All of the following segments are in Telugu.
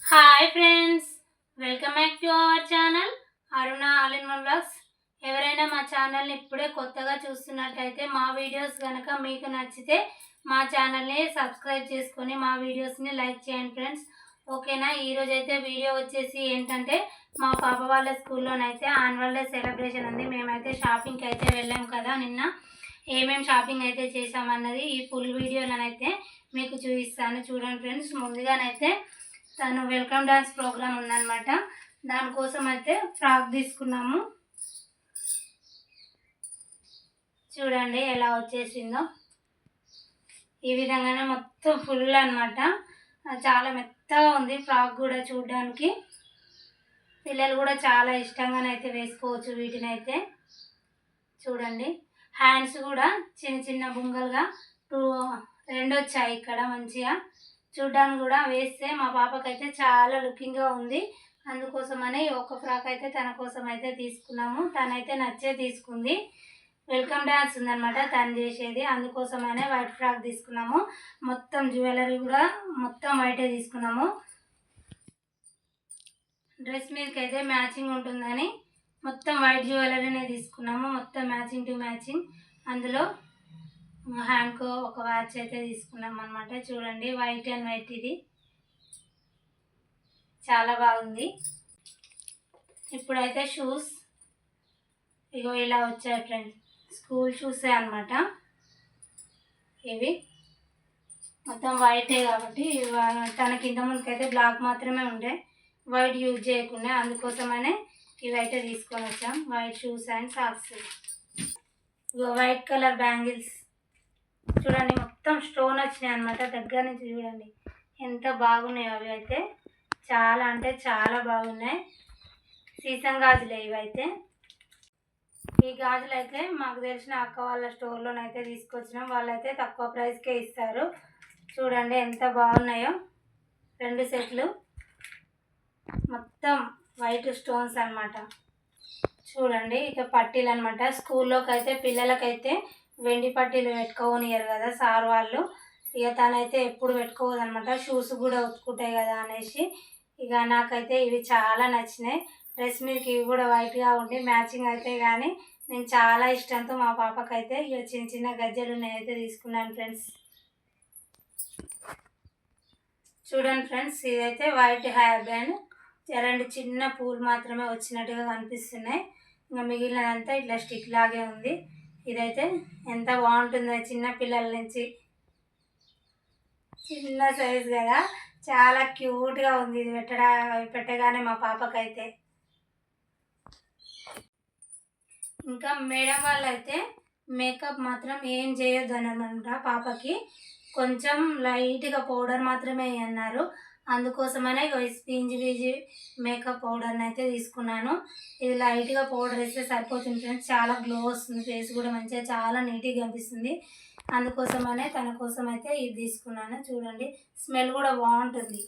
Hi friends, welcome back to our channel Aruna all in one blogs. ఎవరైనా మా ఛానల్ని ఇప్పుడే కొత్తగా చూస్తున్నట్లయితే మా వీడియోస్ కనుక మీకు నచ్చితే మా ఛానల్ని సబ్స్క్రైబ్ చేసుకొని మా వీడియోస్ని లైక్ చేయండి ఫ్రెండ్స్. ఓకేనా? ఈరోజు అయితే వీడియో వచ్చేసి ఏంటంటే మా పాప వాళ్ళ స్కూల్లోనైతే యాన్యువల్ డే సెలబ్రేషన్ ఉంది. మేమైతే షాపింగ్కి అయితే వెళ్ళాం కదా నిన్న. ఏమేమి షాపింగ్ అయితే చేసామన్నది ఈ ఫుల్ వీడియోలోనైతే మీకు చూపిస్తాను. చూడండి ఫ్రెండ్స్, ముందుగానైతే తను వెల్కమ్ డాన్స్ ప్రోగ్రామ్ ఉందన్నమాట. దానికోసం అయితే ఫ్రాక్ తీసుకున్నాము. చూడండి ఎలా వచ్చేసిందో. ఈ విధంగానే మొత్తం ఫుల్ అనమాట. చాలా మెత్తగా ఉంది ఫ్రాక్ కూడా చూడడానికి. పిల్లలు కూడా చాలా ఇష్టంగానైతే వేసుకోవచ్చు వీటిని అయితే. చూడండి, హ్యాండ్స్ కూడా చిన్న చిన్న బుంగలుగా రెండు వచ్చాయి ఇక్కడ మంచిగా. చూడ్డానికి కూడా వేస్తే మా పాపకైతే చాలా లుకింగ్గా ఉంది. అందుకోసమని ఒక ఫ్రాక్ అయితే తన కోసం అయితే తీసుకున్నాము. తనైతే నచ్చే తీసుకుంది. వెల్కమ్ డ్యాన్స్ ఉందన్నమాట తను చేసేది. అందుకోసమనే వైట్ ఫ్రాక్ తీసుకున్నాము. మొత్తం జ్యువెలరీ కూడా మొత్తం వైటే తీసుకున్నాము. డ్రెస్ మీదకి అయితే మ్యాచింగ్ ఉంటుందని మొత్తం వైట్ జ్యువెలరీనే తీసుకున్నాము. మొత్తం మ్యాచింగ్ టు మ్యాచింగ్. అందులో హ్యాండ్కు ఒక వాచ్ అయితే తీసుకున్నాం అనమాట. చూడండి, వైట్ అండ్ వైట్, ఇది చాలా బాగుంది. ఇప్పుడైతే షూస్ ఇగో ఇలా వచ్చాయి ఫ్రెండ్స్. స్కూల్ షూసే అనమాట ఇవి. మొత్తం వైటే కాబట్టి తన కింద ముందుకైతే బ్లాక్ మాత్రమే ఉండే, వైట్ యూజ్ చేయకుండా. అందుకోసమనే ఇవైతే తీసుకొని వచ్చాం, white shoes and socks. Ego white colour bangles చూడండి, మొత్తం స్టోన్ వచ్చినాయి అనమాట. దగ్గర నుంచి చూడండి ఎంత బాగున్నాయి. అవి అయితే చాలా అంటే చాలా బాగున్నాయి. సీసం గాజులే ఇవైతే. ఈ గాజులు అయితే మాకు తెలిసిన అక్క వాళ్ళ స్టోర్లోనైతే తీసుకొచ్చినాం. వాళ్ళైతే తక్కువ ప్రైస్కే ఇస్తారు. చూడండి ఎంత బాగున్నాయో. 2 సెట్లు మొత్తం వైట్ స్టోన్స్ అనమాట. చూడండి, ఇక పట్టీలు అనమాట. స్కూల్లోకి అయితే పిల్లలకైతే వెండి పట్టీలు పెట్టుకోనియరు కదా సార్ వాళ్ళు. ఇక తనైతే ఎప్పుడు పెట్టుకోవద్దనమాట. షూస్ కూడా ఉతుకుంటాయి కదా అనేసి. ఇక నాకైతే ఇవి చాలా నచ్చినాయి. డ్రెస్ మీదకి ఇవి కూడా వైట్గా ఉండి మ్యాచింగ్ అయితే కానీ నేను చాలా ఇష్టంతో మా పాపకైతే ఇక చిన్న చిన్న గజ్జలు నేనైతే తీసుకున్నాను ఫ్రెండ్స్. చూడండి ఫ్రెండ్స్, ఇదైతే వైట్ హెయిర్ బ్యాండ్. 2 చిన్న పూలు మాత్రమే వచ్చినట్టుగా కనిపిస్తున్నాయి. ఇంకా మిగిలినదంతా ఇట్లా స్టిక్ లాగే ఉంది. ఇదైతే ఎంత బాగుంటుందో, చిన్న పిల్లల నుంచి. చిన్న సైజు కదా, చాలా క్యూట్గా ఉంది. ఇది పెట్టగానే మా పాపకైతే. ఇంకా మేడం వాళ్ళు అయితే మేకప్ మాత్రం ఏం చేయొద్దు అన్నమాట. పాపకి కొంచెం లైట్గా పౌడర్ మాత్రమే అన్నారు. అందుకోసమనే స్పీంజ్ బీజీ మేకప్ పౌడర్ని అయితే తీసుకున్నాను. ఇది లైట్గా పౌడర్ వేస్తే సరిపోతుంది ఫ్రెండ్స్. చాలా గ్లో వస్తుంది, ఫేస్ కూడా మంచిగా చాలా నీట్గా కనిపిస్తుంది. అందుకోసమనే తన కోసం అయితే ఇది తీసుకున్నాను. చూడండి, స్మెల్ కూడా బాగుంటుంది.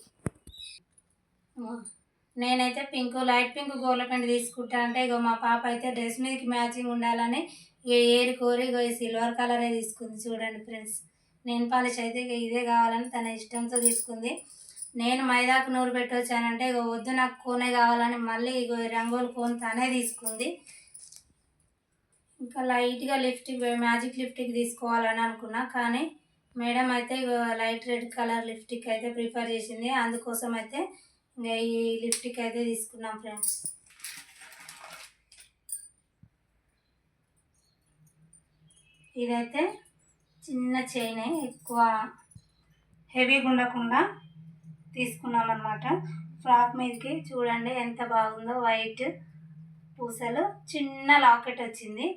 నేనైతే లైట్ పింక్ గోల్డ్ తీసుకుంటా. అంటే ఇగో మా పాప అయితే డ్రెస్ మీదకి మ్యాచింగ్ ఉండాలని ఏరి కోరి ఇగో ఈ సిల్వర్ కలరే తీసుకుంది. చూడండి ఫ్రెండ్స్, నెయిల్ పాలిష్ అయితే ఇక ఇదే కావాలని తన ఇష్టంతో తీసుకుంది. నేను మైదాకు నూరు పెట్టొచ్చానంటే ఇక వద్దు నాకు కోనే కావాలని మళ్ళీ ఇగో రంగోలి కోన్ తనే తీసుకుంది. ఇంకా లైట్గా లిప్స్టిక్, మ్యాజిక్ లిప్స్టిక్ తీసుకోవాలని అనుకున్నా. కానీ మేడం అయితే లైట్ రెడ్ కలర్ లిప్స్టిక్ అయితే ప్రిఫర్ చేసింది. అందుకోసం అయితే ఇంకా ఈ లిప్స్టిక్ అయితే తీసుకున్నాం ఫ్రెండ్స్. ఇదైతే చిన్న చైన్, ఎక్కువ హెవీగా ఉండకుండా తీసుకున్నాం అన్నమాట. ఫ్రాక్ మీదకి చూడండి ఎంత బాగుందో. వైట్ పూసలు, చిన్న లాకెట్ వచ్చింది.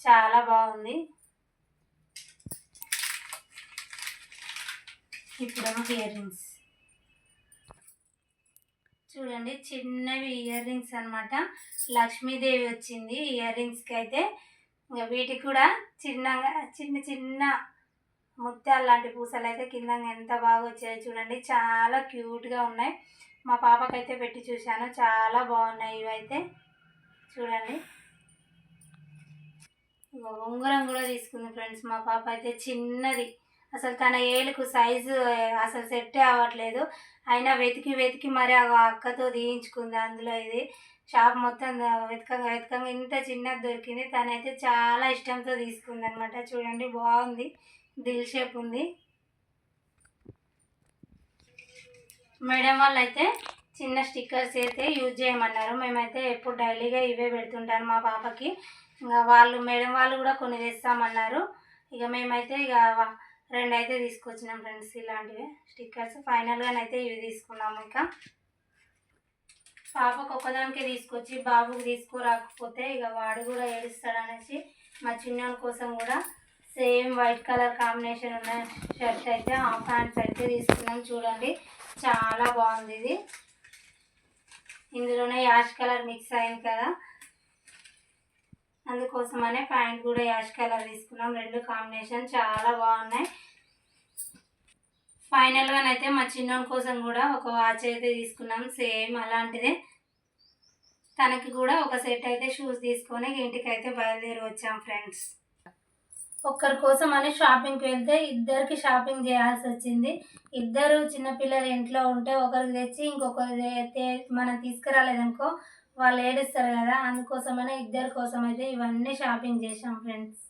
చాలా బాగుంది. ఇప్పుడేమో ఇయర్ రింగ్స్ చూడండి, చిన్నవి ఇయర్ రింగ్స్ అనమాట. లక్ష్మీదేవి వచ్చింది ఇయర్ రింగ్స్కి అయితే. ఇంకా వీటికి కూడా చిన్న చిన్న ముత్యాలు లాంటి పూసలు అయితే కింద ఎంత బాగా వచ్చాయో చూడండి. చాలా క్యూట్గా ఉన్నాయి. మా పాపకైతే పెట్టి చూశాను, చాలా బాగున్నాయి ఇవైతే. చూడండి, ఉంగరం కూడా తీసుకుంది ఫ్రెండ్స్ మా పాప అయితే. చిన్నది అసలు తన ఏలుకు సైజు అసలు సెట్టే అవ్వట్లేదు. అయినా వెతికి వెతికి మరి ఆ అక్కతో తీయించుకుంది. అందులో ఇది షాప్ మొత్తం వెతకంగా వెతకంగా ఇంత చిన్నది దొరికింది. తనైతే చాలా ఇష్టంతో తీసుకుందనమాట. చూడండి బాగుంది, దిల్ షేప్ ఉంది. మేడం వాళ్ళు అయితే చిన్న స్టిక్కర్స్ అయితే యూజ్ చేయమన్నారు. మేమైతే ఎప్పుడు డైలీగా ఇవే పెడుతుంటాను మా పాపకి. ఇంకా వాళ్ళు మేడం వాళ్ళు కూడా కొన్ని తెస్తామన్నారు. ఇక మేమైతే ఇక 2 అయితే తీసుకొచ్చినాం ఫ్రెండ్స్ ఇలాంటివి స్టిక్కర్స్. ఫైనల్గానైతే ఇవి తీసుకున్నాము. ఇక పాపకు ఒక్కదానికే తీసుకొచ్చి బాబుకి తీసుకురాకపోతే ఇక వాడు కూడా ఏడుస్తాడనేసి మా చిన్నోని కోసం కూడా సేమ్ వైట్ కలర్ కాంబినేషన్ ఉన్న షర్ట్ అయితే హాఫ్ హ్యాండ్స్ అయితే తీసుకున్నాం. చూడండి చాలా బాగుంది ఇది. ఇందులోనే యాష్ కలర్ మిక్స్ అయింది కదా, అందుకోసమనే ప్యాంట్ కూడా యాష్ కలర్ తీసుకున్నాం. 2 కాంబినేషన్ చాలా బాగున్నాయి. ఫైనల్గానైతే మా చిన్నోని కోసం కూడా ఒక వాచ్ అయితే తీసుకున్నాం సేమ్ అలాంటిదే. తనకి కూడా ఒక సెట్ అయితే షూస్ తీసుకొని ఇంటికి అయితే బయలుదేరి వచ్చాం ఫ్రెండ్స్. ఒక్కరి కోసం అని షాపింగ్కి వెళ్తే ఇద్దరికి షాపింగ్ చేయాల్సి వచ్చింది. ఇద్దరు చిన్నపిల్లలు ఇంట్లో ఉంటే ఒకరికి తెచ్చి ఇంకొకరు మనం తీసుకురాలేదనుకో వాళ్ళు ఏడుస్తారు కదా, అందుకోసమనే ఇద్దరి కోసం అయితే ఇవన్నీ షాపింగ్ చేసాం ఫ్రెండ్స్.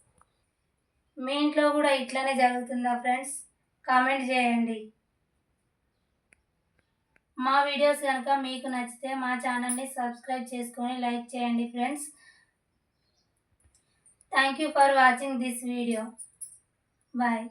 మీ ఇంట్లో కూడా ఇట్లనే జరుగుతుందా ఫ్రెండ్స్? కామెంట్ చేయండి. మా వీడియోస్ కనుక మీకు నచ్చితే మా ఛానల్ని సబ్స్క్రైబ్ చేసుకొని లైక్ చేయండి friends. Thank you for watching this video. Bye.